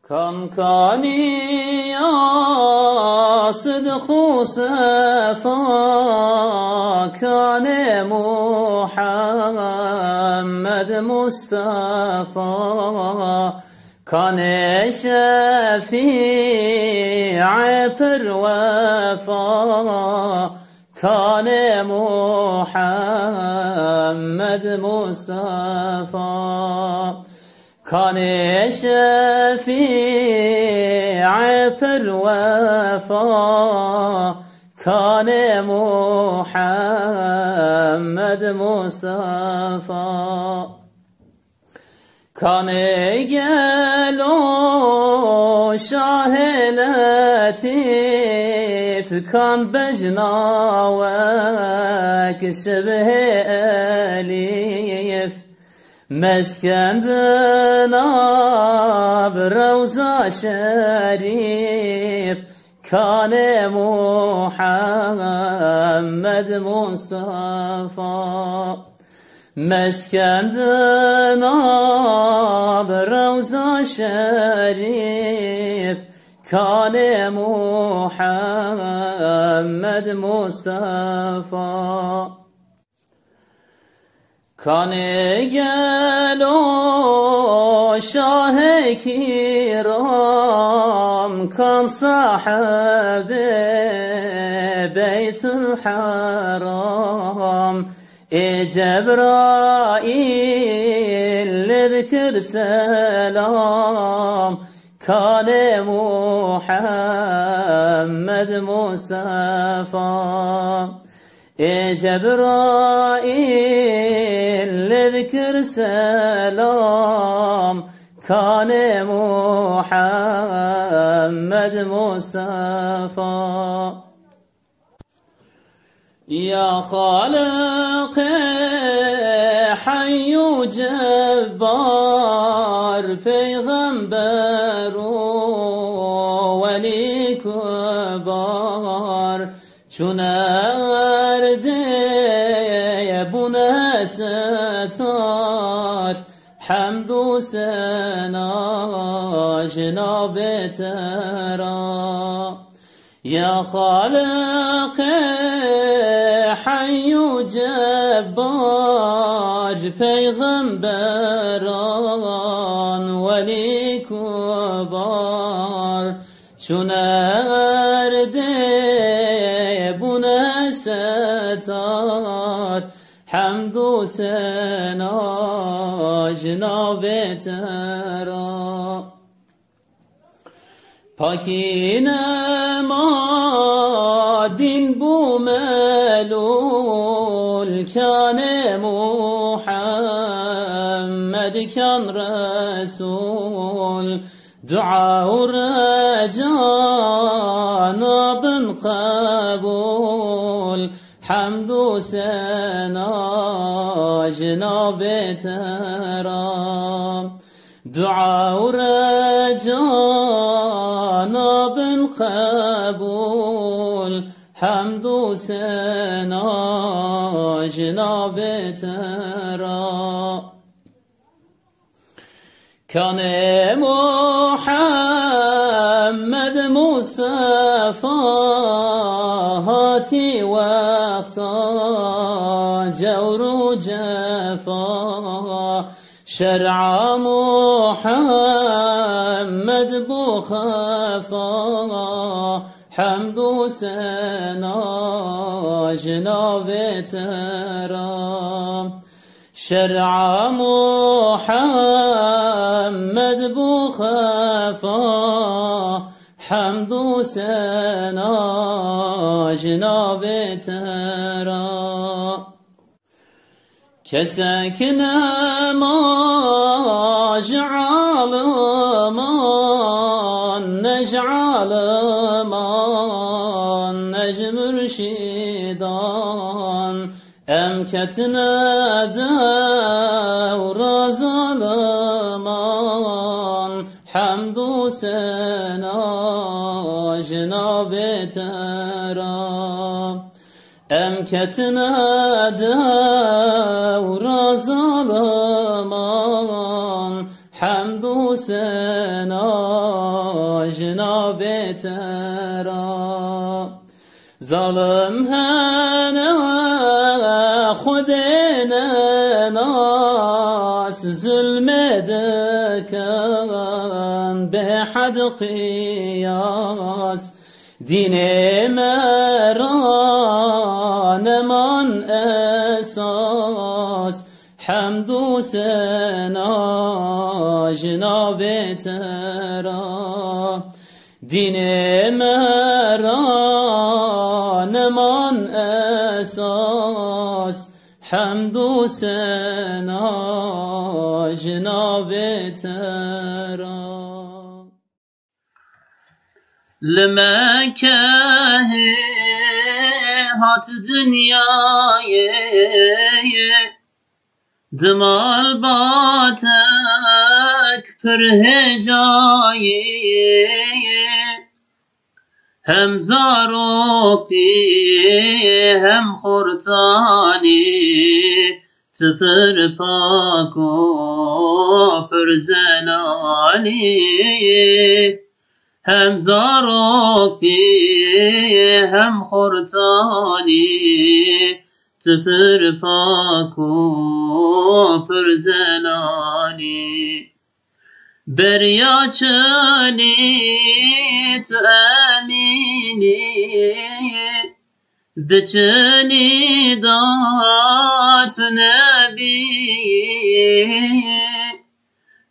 كان كاني يا صدق صفا كان محمد مصطفى كان شفيع بالوفا كان محمد مصطفى كان شفيع بالوفا كان محمد مصطفى كان قالوا شاه لطيف كان بجناوك شبه أليف مسكندنا بروضة شريف كان محمد مصطفى مسكندنا بروضة شريف كان محمد مصطفى كان قالوا شاه كرام كان صاحب بيت الحرام جبرائيل لذكر سلام كان محمد مصطفى جبرائيل لذكر سلام كان محمد مصطفى يا خالق حي جبار پیغمبر ولي كبار چون ارده بونه ستار حمد و ثنا جناب ترا يا خالق حي جبار پیغمبران ولی کبار چون ارده بونه ستار حمد و ثنا جناب ترا پاکی نما دین بو ملول کان محمد کان رسول دعا و رجا نابن قبول حمد و ثنا جناب ترا دعا و رجا نابن قبول حمد و ثنا جناب ترا كان محمد مصطفى هاتي وقتا جور و جفا شرع محمد بخفا حمد و ثنا جناب ترا شرع محمد بخفا حمد و ثنا جناب ترا كسك ما جعل ما نجعل ما نجم رشيدان أمكتنا دور ظلمان حمد و ثنا جناب ترا أمكتنا دور ظلمان حمد و سنا جناب ترا ظالم هنا خود ناس ظلم دکن به حد قیاس دین مرا نمان اساس حمد و ثنا جناب ترا دین مرا نمان اساس حمد و ثنا جناب ترا لمکه هات دنیای دمال باتک پر هجای هم زاروکتی هم خورتانی تپر پاک و پر زلالی هم زاروکتی هم خورتانی تپر پاک و پر زلالی بریا چنی تو امینی دچنی دات نبی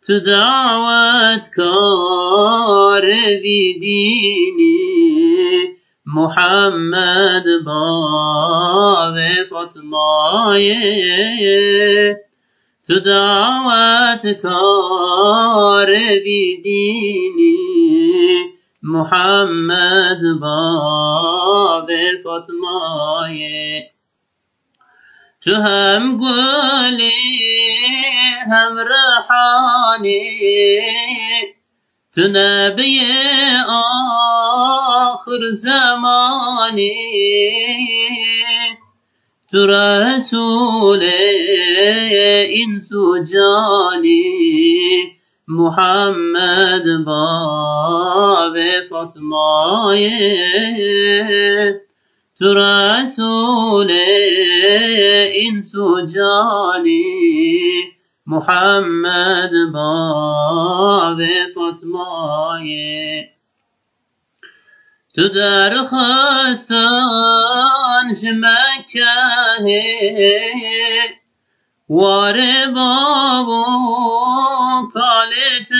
تو دعوت کار ویدینی محمد باب فاطمه تو دعوت کار بیدینی محمد باب فاطمه تو هم گلی هم رحانی تو نبی آخر زمانی تو رسول انس و جانی محمد باب فاطمه تو رسول انس و جانی محمد باب فاطمه تو درخواستان مکه وار بابو کالته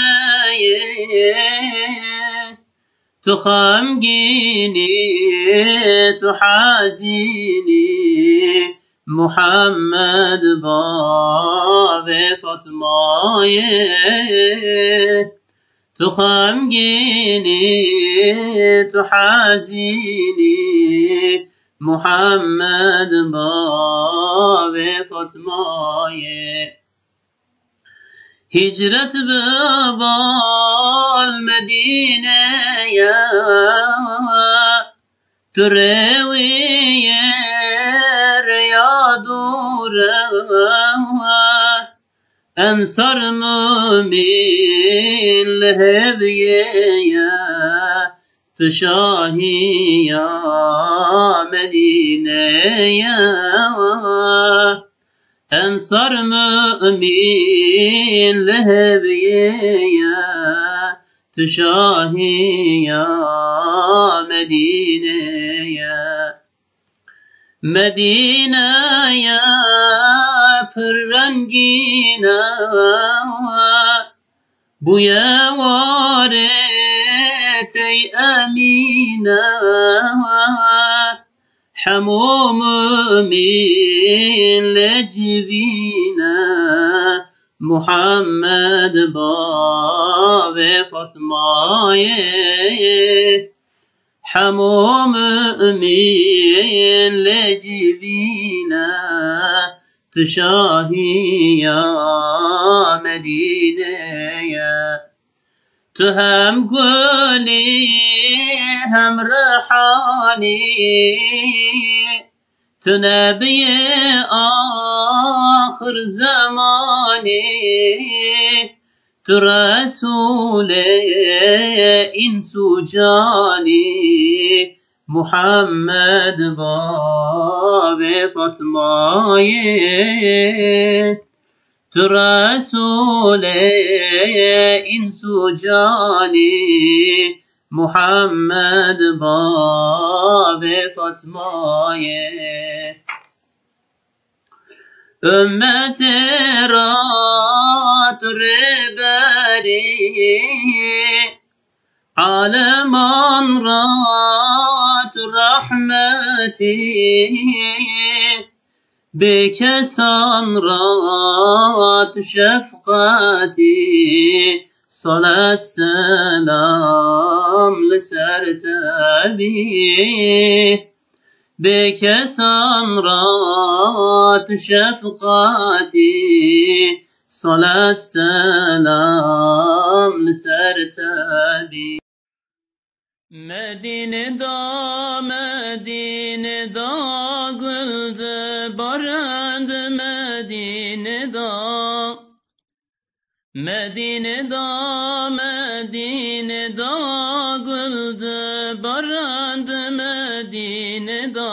تو خمگینی تو حزینی محمد باب فاطمه تو خمگینی تو حزینی محمد باب فاطمه هجرت ببال مدینه تو روی ریاض انصار مؤمن لهبیه تو شاهی یا مدینه انصار مؤمن لهبیه تو شاهی یا مدینه مدینه پر رنگینه بوی وارت ای امینه همو مؤمن لجبینه محمد باب فاطمه همو مؤمن لجبینه تو شاهی یا مدینه تو هم گلی هم ریحانی تو نبی آخر زمانی تو رسول انس و جانی محمد باب فاطمه تو رسول انس و جانی محمد باب فاطمه ümmet erat reberi aleman rat rahmeti bekesan rat şefkati salat selam lisertebi bekesan rat şefkati salat selam lisertebi Medine'da güldü barand Medine'da güldü barand Medine'da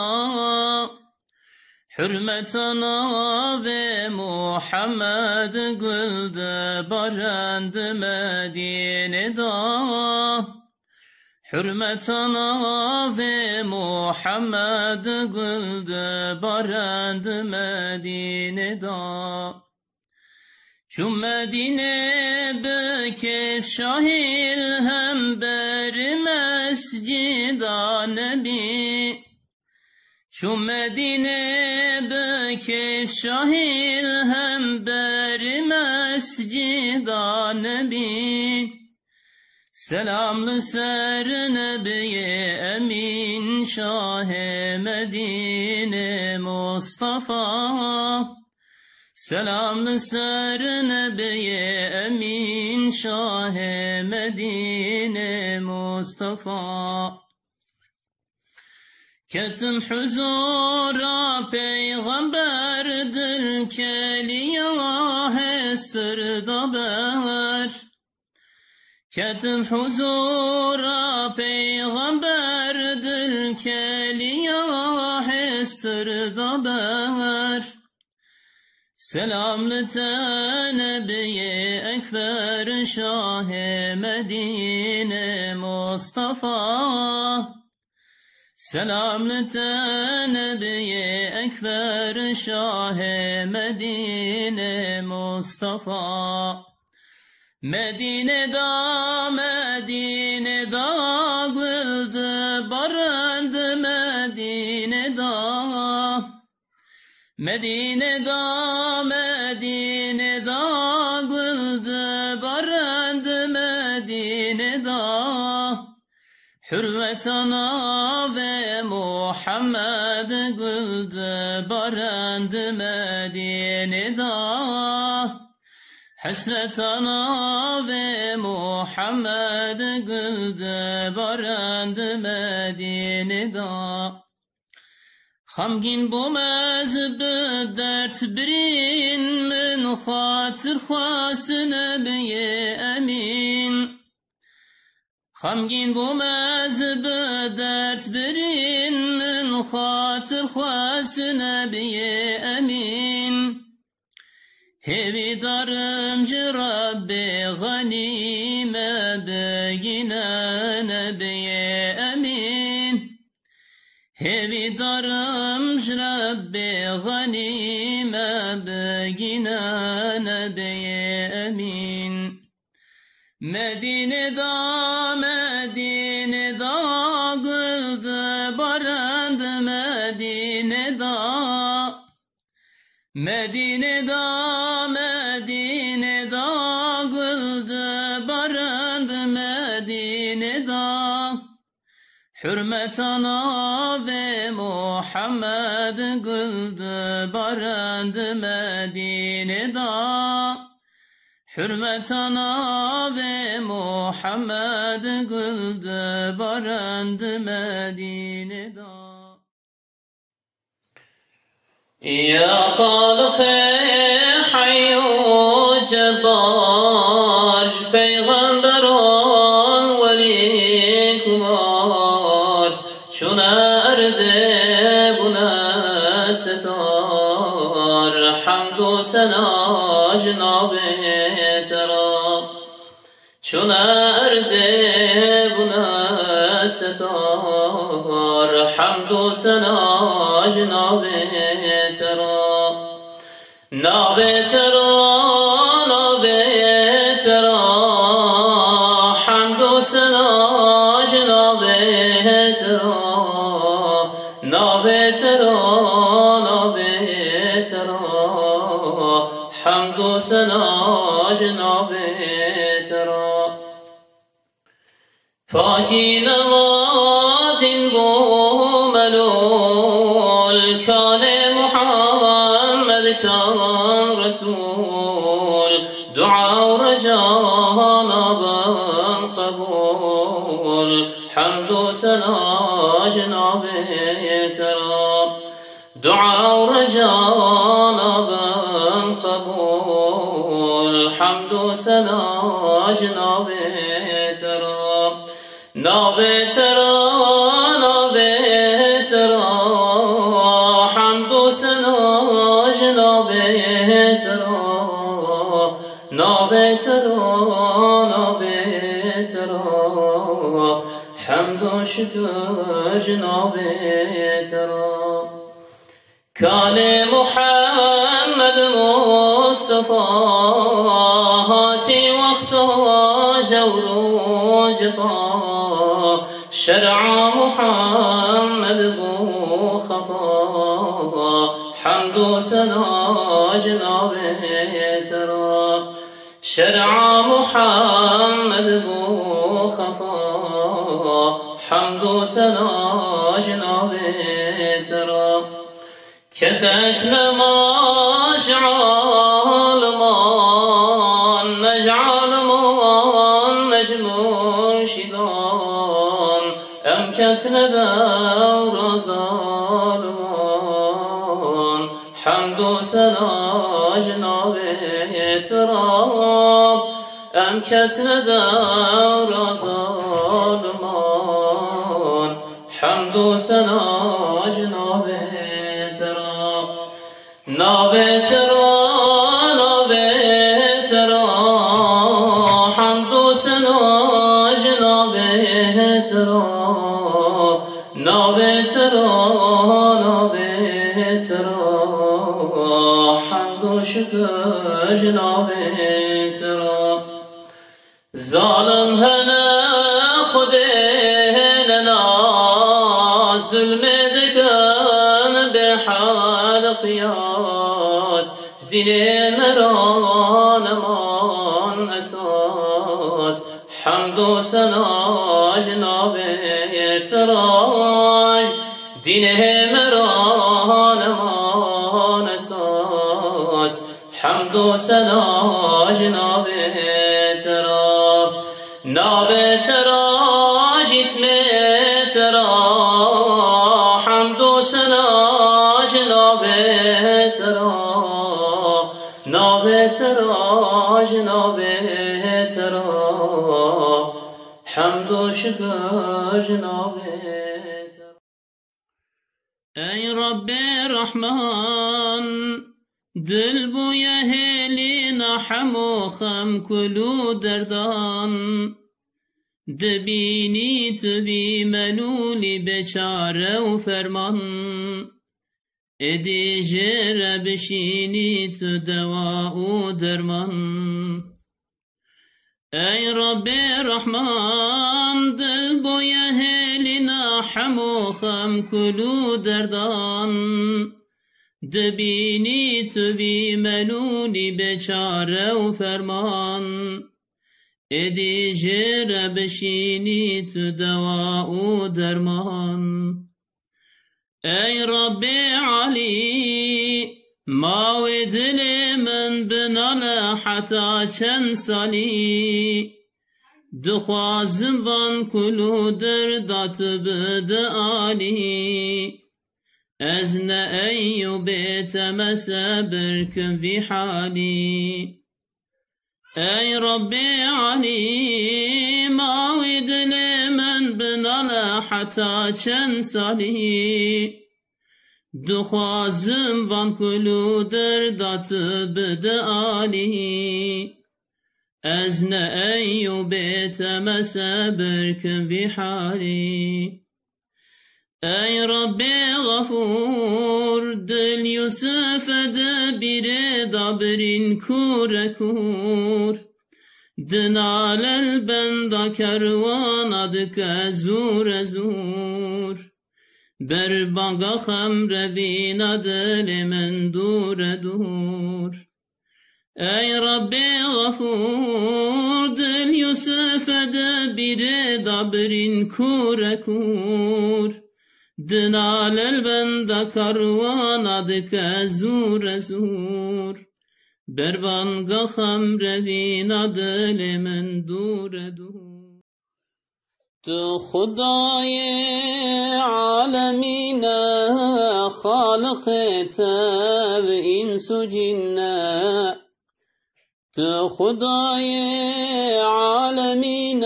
Hürmetana ve Muhammed güldü barand Medine'da Hürmetana ve Muhammed güldü barand Medine'da Çu Medine bekef şahil hem beri mescida nebi Çu Medine bekef şahil hem beri mescida nebi Selamlı ser Nebiye Emin Şah-ı Medine Mustafa Selamlı ser Nebiye Emin Şah-ı Medine Mustafa Ketim huzura peygamberdir keliyah esirda ber Ketim huzura peygamberdir keliyah esirda ber Selamlı Nebiye Ekber Şah-ı Medine Mustafa Selamlı Nebiye Ekber Şah-ı Medine Mustafa Medine'da güldü barand Medine'da güldü barand Medine'da Hürmetana ve Muhammed güldü barand Medine'da Hasretana ve Muhammed güldü barand Medine'da Hamgin bu mezbe dert birin min hatır khas Nebiye Emin Hamgin bu mezbe dert birin min hatır khas Nebiye Emin Hevi darım Rabbi ganime begine Nebiye Emin Hevi darım Rabbi ganime begine Nebiye Emin Medine'da güldü barand Medine'da güldü barand Medine'da Hürmetana ve Muhammed güldü barand Medine'da Hürmetana ve Muhammed güldü barand Medine'da Ya Halık-ı Hayy-u Cebbar و سنا جناب ترا چون ارده بنا ستار حمد و سنا جناب ترا ناب ترا ناب ترا حمد و سنا جناب ترا ناب ترا ناب ترا حمد و سنا جناب ترا پاکی نواد بو ملول کان محمد کان رسول دعا و رجا نابن قبول حمد و سنا جناب ترا دعا و رجا نابن قبول حمد و سنا جناب ترا ناب ترا ناب ترا حمد و سنا جناب ترا ناب ترا ناب ترا حمد و شکر جناب ترا کان محمد مصطفى هاتی وقتا جور و جفا شرع محمد بو خفا حمد و سنا جناب ترا شرع محمد بو خفا حمد و سنا جناب ترا کسک نماش عالمان نجعل من نجم شدان امکت ندور ظالمان حمد و سنا جناب ترا امکت ندور ظالمان حمد و سنا جناب ترا ناب ترا ناب ترا حمد و سنا جناب ترا ناب ترا ناب ترا حمد و شکر جناب ترا ظالم هنه خود لنا ظلم دکن به حال قیاس دین مرا نمان اساس حمد و سنا جناب ترا دین مرا نمان اساس حمد و سنا جناب ترا ناب ترا جسم ترا حمد و سنا جناب ترا ناب ترا جناب ترا حمد و شکر جناب ترا ای رب رحمان دل بوی هلی نحم و خم کلو دردان دبینی تو بی ملولی بچاره و فرمان ادی جره بشینی تو دوا و درمان ای رب رحمان دل بوی هلی نحم و خم کلو دردان دبینی تو بی ملولی بچاره و فرمان ادی جره بشینی تو دوا و درمان ای رب علی ما و دل من بناله حتی چند سالی دخوازم وان کلو دردات بده آلی از نه ایوب تمسبر کن في حالي ای رب علی ما ودل من بناله حتی چند سالی دخوازم وان کلو دردات بده آلی از نه ایوبت مسابر کن بی حالی ای رب غفور دل یوسف دبیر دابرین کور کور دنال البند کروان دک زور زور بر بانگا خمر وین دل من دور دور ای رب غفور دل یوسف دبیر دابرین کور کور دنال البند کروان دک زور زور بر بانگا خمر وین دل من دور دور تو خدای عالمین خالق تب انس و جن تو خدای عالمین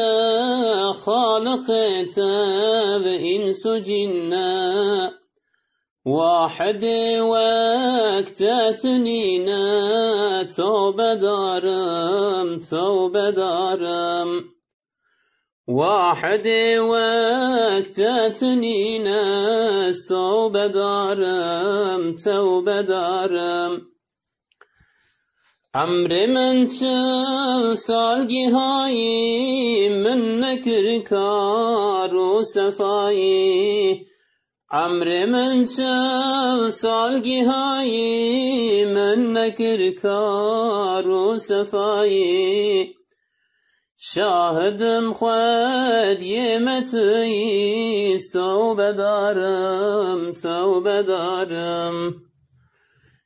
خالق تب انس و جن واحد وقت تنینا توبه دارم توبه دارم واحد وقت تنینا توبه دارم توبه دارم عمر من چل سالگی های من نکر کار و صفایی عمر من چل سالگی های من نکر کار و صفایی شاهدم خود یمتویست توبه دارم توبه دارم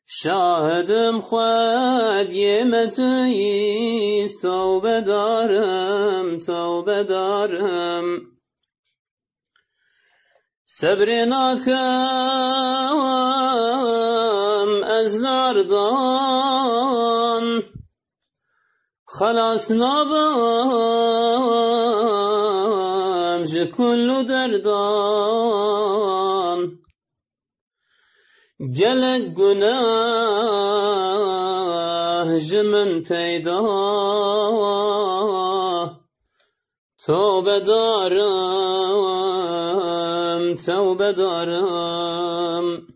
شاهدم خود یمتویست توبه دارم توبه دارم صبر ناکم از لردان خلاص نابم ج کل دردان گلک گناه ج من پیدا توبه دارم توبه دارم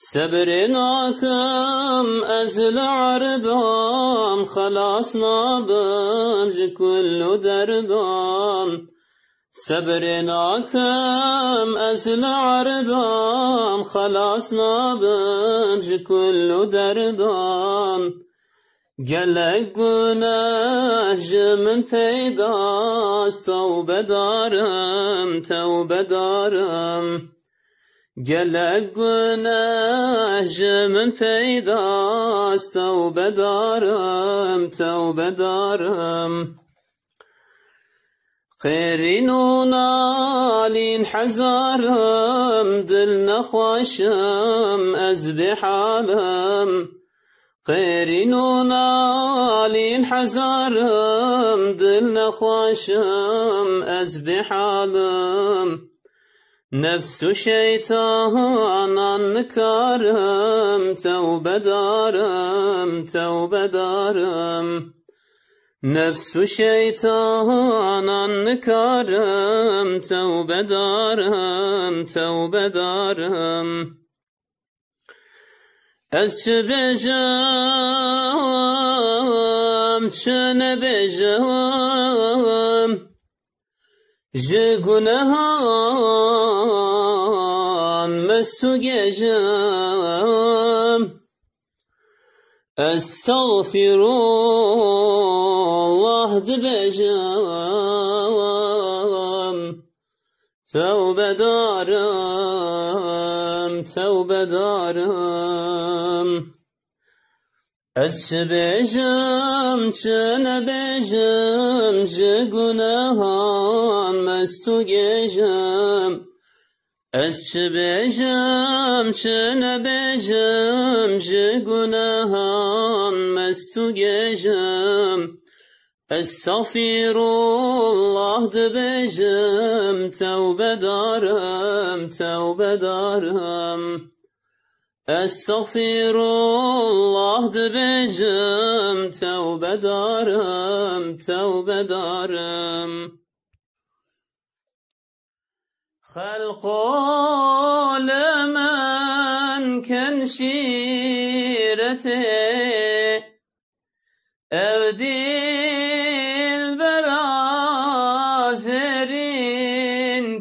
صبر ناکم از لعردان خلاص نابم ج کل دردان صبر ناکم از لعردان خلاص نابم ج کل دردان گلک گناه ج من پیداست توبه دارم توبه دارم گلک گناه ج من پیداست توبه دارم توبه دارم قیرین و نالین حزارم دل نخواشم از بحالم قیرین و نالین حزارم دل نخواشم از بحالم نفس و شیطانان نکارم توبه دارم توبه دارم نفس و شیطانان نکارم توبه دارم توبه دارم از چه بجم چه نبجم ج گناهان مسو گجم استغفر الله دبجم توبه دارم توبه دارم از چه بجم چه نبجم ج گناهان مسو گجم از چه بجم چه نبجم ج گناهان مستو گجم Estağfirullah dibêjim, tevbe darim, tevbe darim. Estağfirullah dibêjim, tevbe darim, tevbe darim. Halqo lemen ken şirete evdil berazerin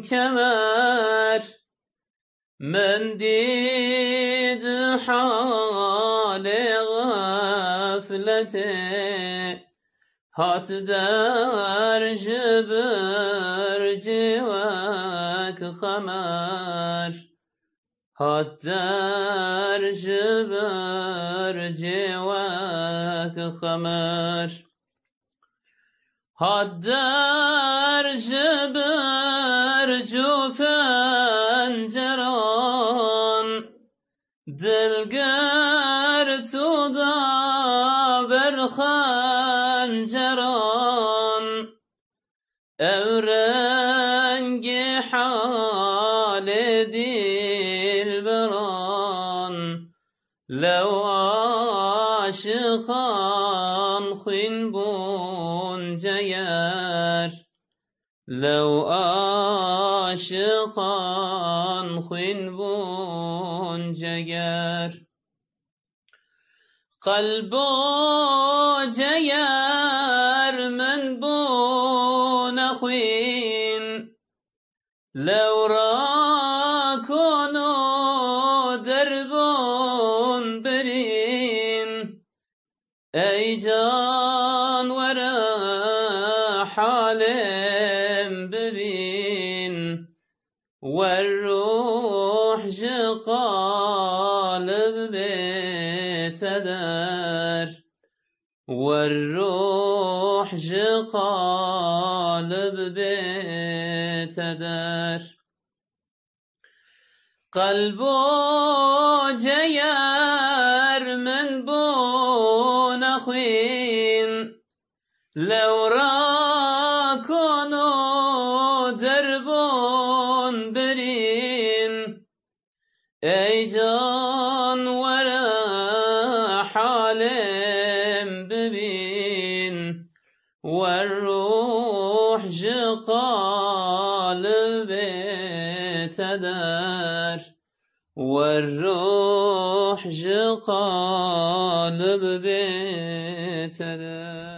kemer men did hale gaflete hat der jibir civak khamer hat der jibir civak khamer hat der jibir jufen ceran dilger tuda berkhan ceran evrengi hale dilberan lev aşıkan xinbun ceyer lev aşıkan xinbun ceyer qalbo ceyer min bu نخوين لو راكونوا دربون برين أي جان ورا حالم ببين والروح قالب بتدار والروح قالب بتدار قلبو جير من بون أخوين لو راكونوا دربون برين أي جان ورا حالم ببين والروح قالب تدار والروح قالب تدار